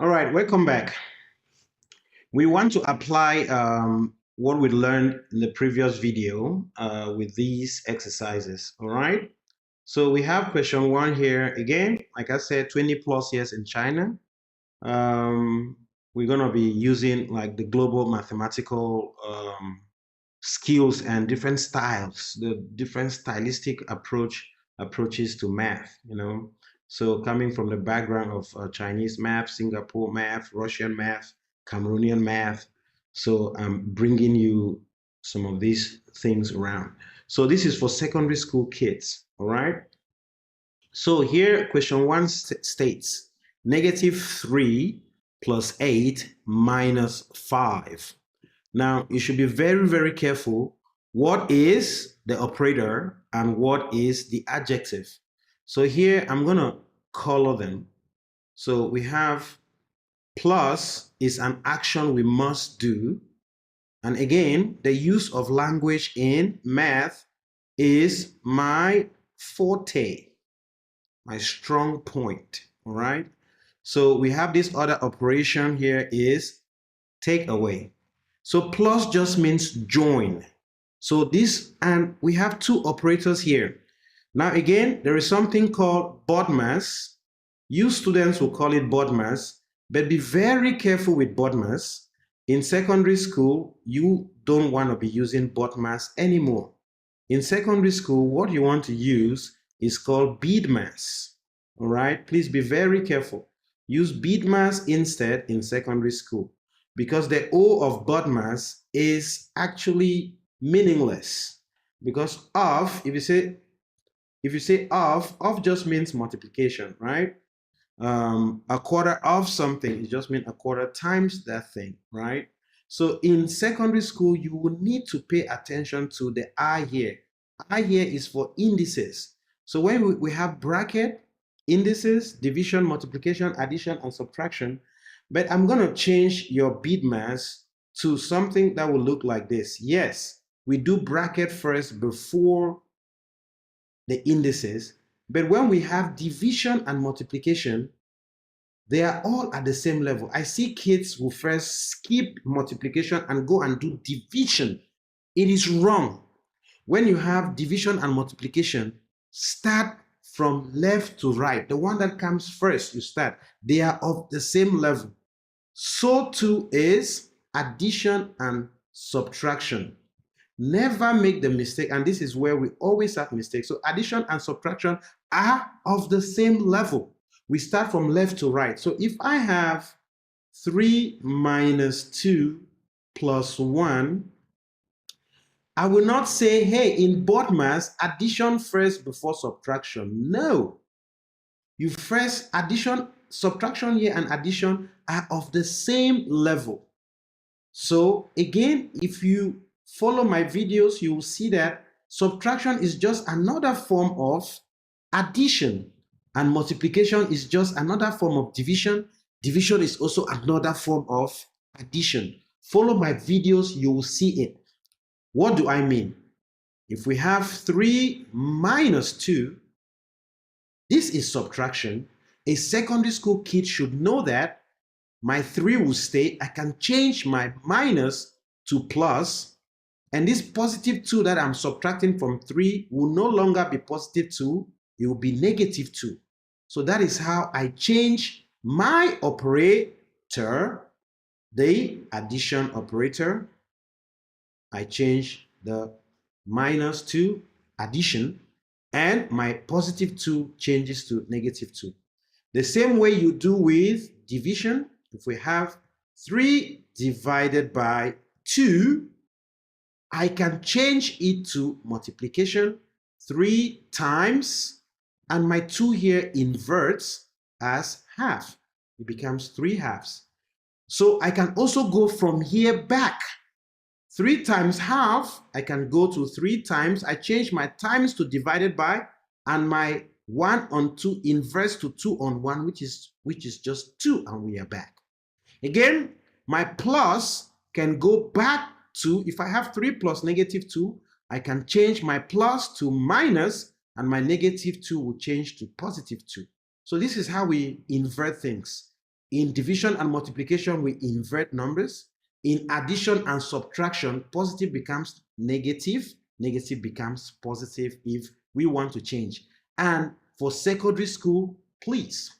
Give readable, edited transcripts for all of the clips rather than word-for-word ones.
All right, welcome back. We want to apply what we learned in the previous video with these exercises. All right. So we have question one here again. Like I said, 20 plus years in China. Um, we're going to be using like the global mathematical skills and different styles, the different stylistic approaches to math. So coming from the background of Chinese math, Singapore math, Russian math, Cameroonian math. So I'm bringing you some of these things around. So this is for secondary school kids, all right? So here question one states -3 plus 8 minus 5. Now, you should be very, very careful. What is the operator and what is the adjective? So here I'm going to color them. So we have plus is an action we must do. And again, the use of language in math is my forte, my strong point. All right. So we have this other operation here is take away. So plus just means join. So this, and we have two operators here. Now again, there is something called BODMAS. You students will call it BODMAS, but be very careful with BODMAS. In secondary school, you don't want to be using BODMAS anymore. In secondary school, what you want to use is called BEADMAS. All right, please be very careful. Use BEADMAS instead in secondary school, because the O of BODMAS is actually meaningless. Because of, if you say of just means multiplication, right? A quarter of something, it just means a quarter times that thing, right? So in secondary school, you will need to pay attention to the I here. I here is for indices. So when we have bracket, indices, division, multiplication, addition, and subtraction, but I'm going to change your bead mass to something that will look like this. Yes, we do bracket first before the indices, but when we have division and multiplication, they are all at the same level. I see kids who first skip multiplication and go and do division. It is wrong. When you have division and multiplication, start from left to right. The one that comes first, you start. They are of the same level. So too is addition and subtraction. Never make the mistake, and this is where we always have mistakes. So addition and subtraction are of the same level. We start from left to right. So if I have 3 minus 2 plus 1, I will not say, hey, in BODMAS, addition first before subtraction. No. You first addition, subtraction here and addition are of the same level. So again, if you follow my videos, you will see that subtraction is just another form of addition, and multiplication is just another form of division. Division is also another form of addition. Follow my videos, you will see it. What do I mean? If we have 3 minus 2, this is subtraction. A secondary school kid should know that my 3 will stay. I can change my minus to plus, and this positive 2 that I'm subtracting from 3 will no longer be positive 2, it will be negative 2. So that is how I change my operator, the addition operator. I change the minus to addition, and my positive 2 changes to negative 2. The same way you do with division. If we have 3 divided by 2, I can change it to multiplication 3 times, and my 2 here inverts as half. It becomes 3 halves. So I can also go from here back. 3 times half, I can go to 3 times. I change my times to divided by, and my 1 on 2 inverts to 2 on 1, which is just 2, and we are back. Again, my plus can go back to, if I have 3 plus negative 2, I can change my plus to minus, and my negative 2 will change to positive 2. So this is how we invert things. In division and multiplication, we invert numbers. In addition and subtraction, positive becomes negative, negative becomes positive if we want to change. And for secondary school, please,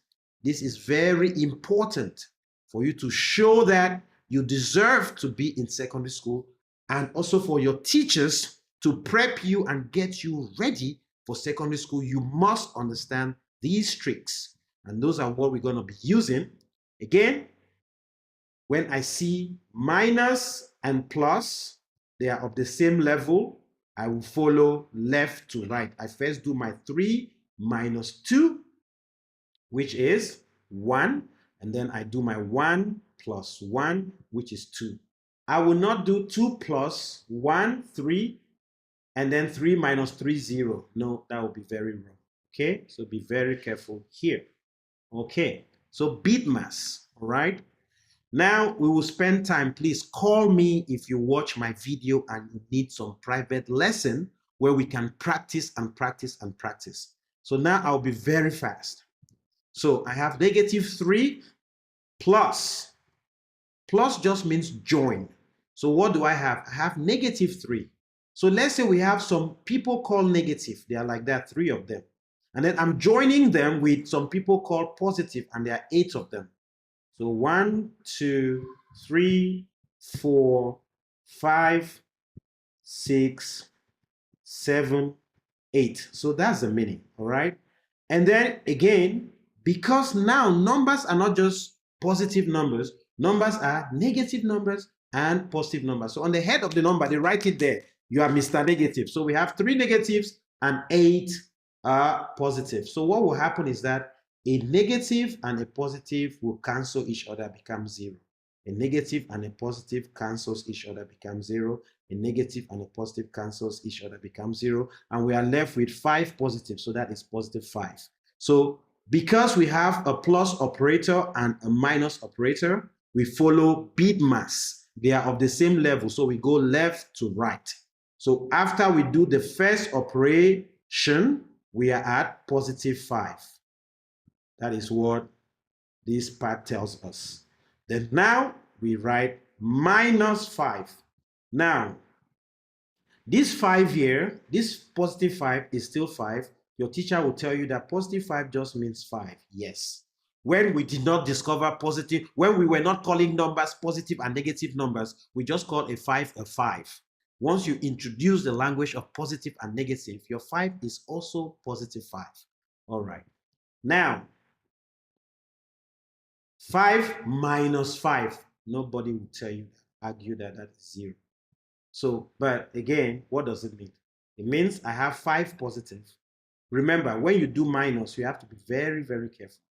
this is very important for you to show that you deserve to be in secondary school, and also for your teachers to prep you and get you ready for secondary school. You must understand these tricks, and those are what we're going to be using. Again, when I see minus and plus, they are of the same level, I will follow left to right. I first do my 3 minus 2, which is 1, and then I do my 1 plus 1, which is 2. I will not do 2 plus 1, 3, and then 3 minus 3, 0. No, that will be very wrong. Okay, so be very careful here. Okay, so beat mass, all right? Now we will spend time. Please call me if you watch my video and you need some private lesson where we can practice and practice and practice. So now I'll be very fast. So I have -3 plus. Plus just means join. So what do I have? I have -3. So let's say we have some people called negative. They are like that, 3 of them. And then I'm joining them with some people called positive, and there are 8 of them. So 1, 2, 3, 4, 5, 6, 7, 8. So that's the meaning, all right? And then again, because now numbers are not just positive numbers, numbers are negative numbers and positive numbers. So on the head of the number, they write it there. You are Mr. Negative. So we have 3 negatives and 8 are positive. So what will happen is that a negative and a positive will cancel each other, become 0. A negative and a positive cancels each other, become 0. A negative and a positive cancels each other, become 0. And we are left with 5 positive, so that is +5. So because we have a plus operator and a minus operator, we follow beat mass. They are of the same level, so we go left to right. So after we do the first operation, we are at +5. That is what this part tells us. Then now we write -5. Now, this 5 here, this +5 is still 5. Your teacher will tell you that +5 just means 5. Yes. When we did not discover positive, when we were not calling numbers positive and negative numbers, we just called a 5 a 5. Once you introduce the language of positive and negative, your 5 is also +5. All right. Now, 5 minus 5. Nobody will tell you, argue that that is 0. So, but again, what does it mean? It means I have 5 positive. Remember, when you do minus, you have to be very, very careful.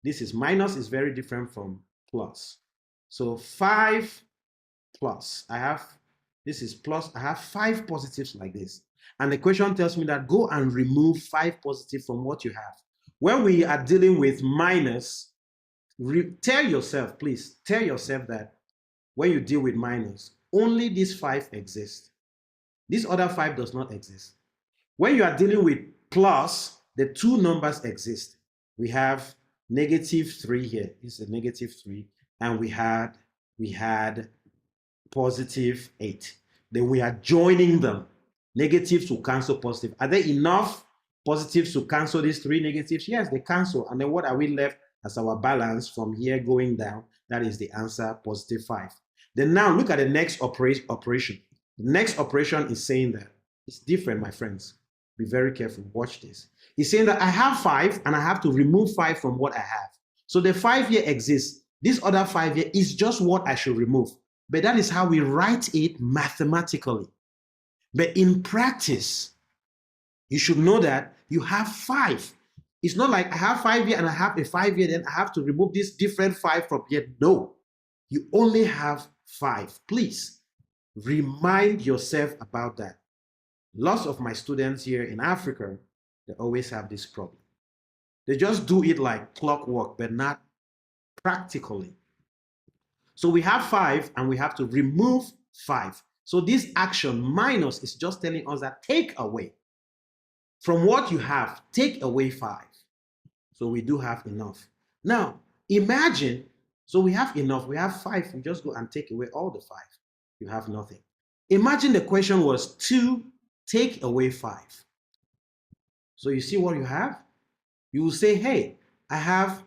This is minus is very different from plus. So 5 plus, this is plus, I have 5 positives like this. And the question tells me that go and remove 5 positive from what you have. When we are dealing with minus, tell yourself, please, tell yourself that when you deal with minus, only this 5 exists. This other 5 does not exist. When you are dealing with plus, the 2 numbers exist. We have -3 here. This is a -3. And we had +8. Then we are joining them. Negatives will cancel positive. Are there enough positives to cancel these 3 negatives? Yes, they cancel. And then what are we left as our balance from here going down? That is the answer, +5. Then now look at the next operation. The next operation is saying that it's different, my friends. Be very careful. Watch this. It's saying that I have 5 and I have to remove 5 from what I have. So the 5 here exists. This other 5 here is just what I should remove. But that is how we write it mathematically. But in practice, you should know that you have 5. It's not like I have 5 here and I have a 5 here, then I have to remove this different 5 from here. No, you only have 5. Please remind yourself about that. Lots of my students here in Africa, they always have this problem. They just do it like clockwork, but not practically. So we have 5 and we have to remove 5. So this action minus is just telling us that take away. From what you have, take away 5. So we do have enough. Now, imagine So we have enough. We have 5. We just go and take away all the 5. You have nothing. Imagine the question was 2, take away 5. So you see what you have? You will say, hey, I have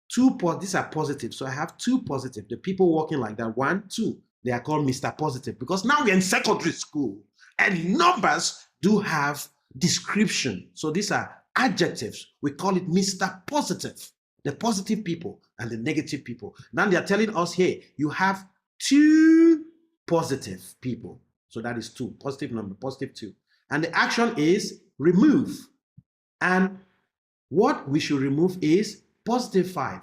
2, these are positive. So I have 2 positive. The people working like that, 1, 2, they are called Mr. Positive because now we're in secondary school and numbers do have description. So these are adjectives. We call it Mr. Positive, the positive people and the negative people. Now they are telling us, hey, you have 2 positive people. So that is 2, positive number, positive 2. And the action is remove. And what we should remove is positive 5,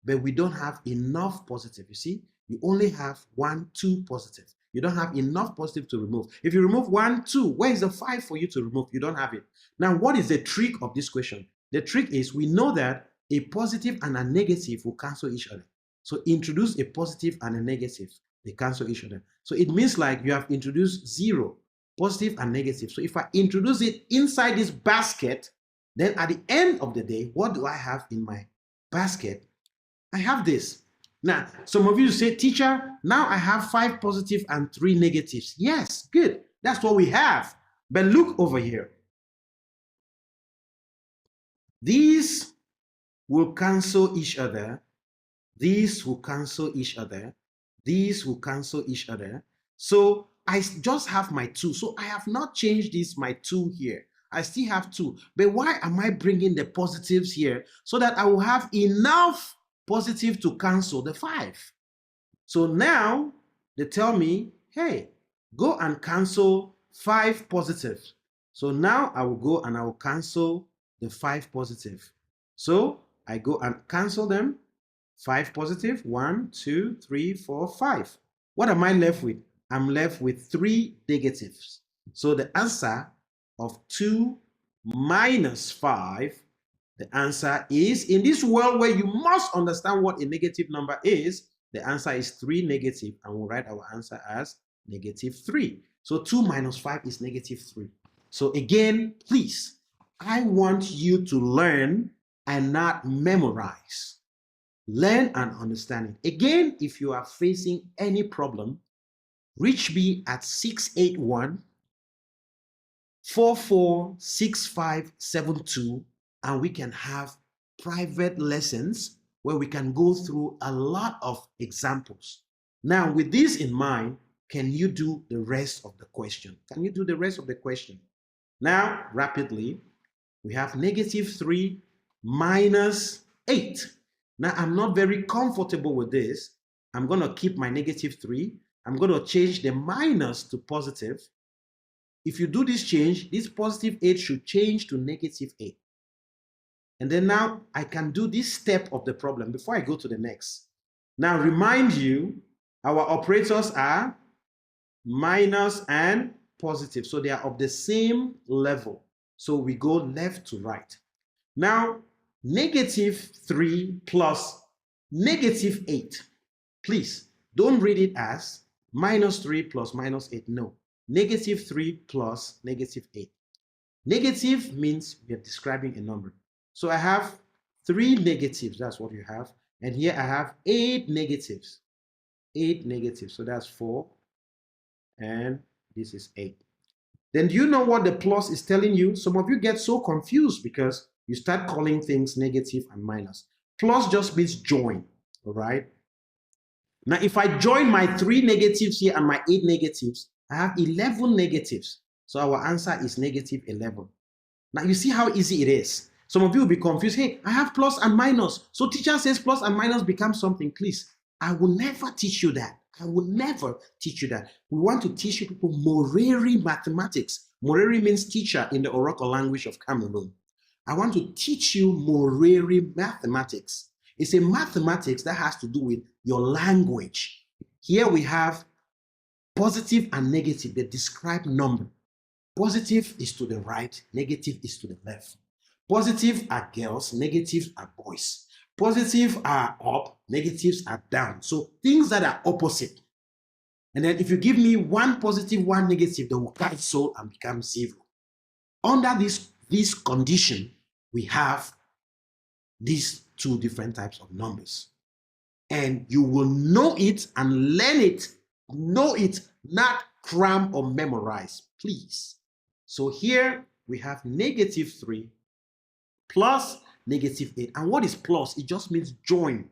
but we don't have enough positive. You see, you only have 1, 2 positive. You don't have enough positive to remove. If you remove 1, 2, where is the 5 for you to remove? You don't have it. Now, what is the trick of this question? The trick is we know that a positive and a negative will cancel each other. So introduce a positive and a negative. They cancel each other. So it means like you have introduced 0, positive and negative. So if I introduce it inside this basket, then at the end of the day, what do I have in my basket? I have this. Now, some of you say, teacher, now I have 5 positive and 3 negatives. Yes, good. That's what we have. But look over here. These will cancel each other. These will cancel each other. These will cancel each other. So I just have my 2. So I have not changed this, my 2 here. I still have 2. But why am I bringing the positives here? So that I will have enough positive to cancel the 5. So now they tell me, hey, go and cancel 5 positive. So now I will go and I will cancel the 5 positive. So I go and cancel them. 5 positive, 1, 2, 3, 4, 5. What am I left with? I'm left with 3 negatives. So the answer of 2 minus 5, the answer is, in this world where you must understand what a negative number is, the answer is 3 negative, and we'll write our answer as negative 3. So 2 minus 5 is negative 3. So again, please, I want you to learn and not memorize. Learn and understand it. Again, if you are facing any problem, reach me at 681 446572, and we can have private lessons where we can go through a lot of examples. Now, with this in mind, can you do the rest of the question? Can you do the rest of the question? Now, rapidly, we have negative 3 minus 8. Now, I'm not very comfortable with this. I'm going to keep my negative 3. I'm going to change the minus to positive. If you do this change, this positive 8 should change to negative 8. And then now I can do this step of the problem before I go to the next. Now, remind you, our operators are minus and positive. So they are of the same level. So we go left to right. Now, negative 3 plus negative 8. Please, don't read it as minus 3 plus minus 8. No. Negative 3 plus negative 8. Negative means we are describing a number. So I have 3 negatives. That's what you have. And here I have 8 negatives. 8 negatives. So that's 4. And this is 8. Then do you know what the plus is telling you? Some of you get so confused because you start calling things negative and minus. Plus just means join, all right? Now, if I join my 3 negatives here and my 8 negatives, I have 11 negatives. So our answer is negative 11. Now, you see how easy it is. Some of you will be confused. Hey, I have plus and minus. So teacher says plus and minus become something. Please, I will never teach you that. I will never teach you that. We want to teach you people Moreri mathematics. Moreri means teacher in the Oracle language of Cameroon. I want to teach you Moreri mathematics. It's a mathematics that has to do with your language. Here we have positive and negative. They describe number. Positive is to the right, negative is to the left. Positive are girls, negatives are boys. Positive are up, negatives are down. So things that are opposite. And then if you give me 1 positive, 1 negative, they will cancel and become 0. Under this condition, we have these 2 different types of numbers. and you will know it and learn it. Know it, not cram or memorize, please. So here we have -3 plus -8. And what is plus? It just means join.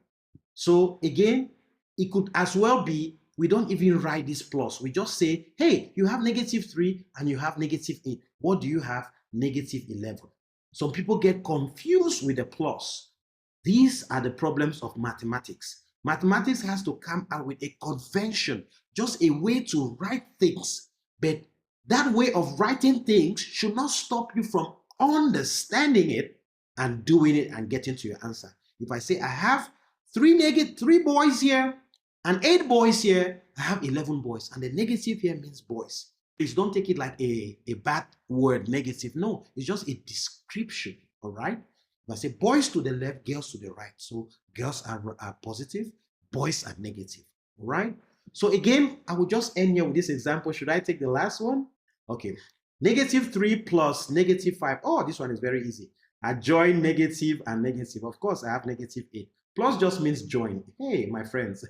So again, it could as well be, we don't even write this plus. We just say, hey, you have -3 and you have -8. What do you have? -11. Some people get confused with the plus. These are the problems of mathematics. Mathematics has to come out with a convention, just a way to write things. But that way of writing things should not stop you from understanding it and doing it and getting to your answer. If I say I have three boys here and 8 boys here, I have 11 boys, and the negative here means boys. Please don't take it like a bad word, negative. No, it's just a description, all right? If I say boys to the left, girls to the right. So girls are positive, boys are negative, all right? So again, I will just end here with this example. Should I take the last one? Okay, -3 plus -5. Oh, this one is very easy. I join negative and negative. Of course, I have -8. Plus just means join. Hey, my friends,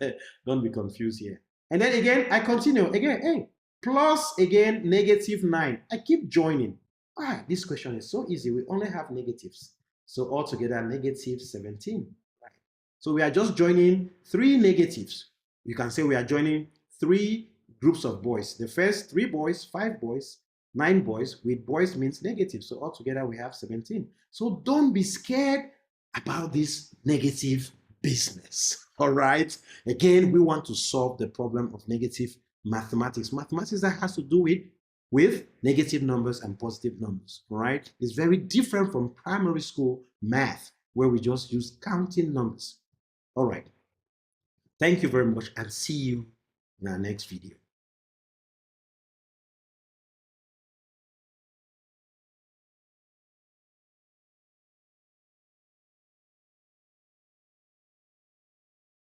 don't be confused here. And then again, I continue. Again, hey, plus again, -9. I keep joining. All right, this question is so easy. We only have negatives. So altogether, -17. Right. So we are just joining 3 negatives. You can say we are joining 3 groups of boys. The first 3 boys, 5 boys, 9 boys. With boys means negative. So altogether, we have 17. So don't be scared about this negative business. All right. Again, we want to solve the problem of negative mathematics. Mathematics that has to do with negative numbers and positive numbers. All right. It's very different from primary school math, where we just use counting numbers. All right. Thank you very much, and see you in our next video.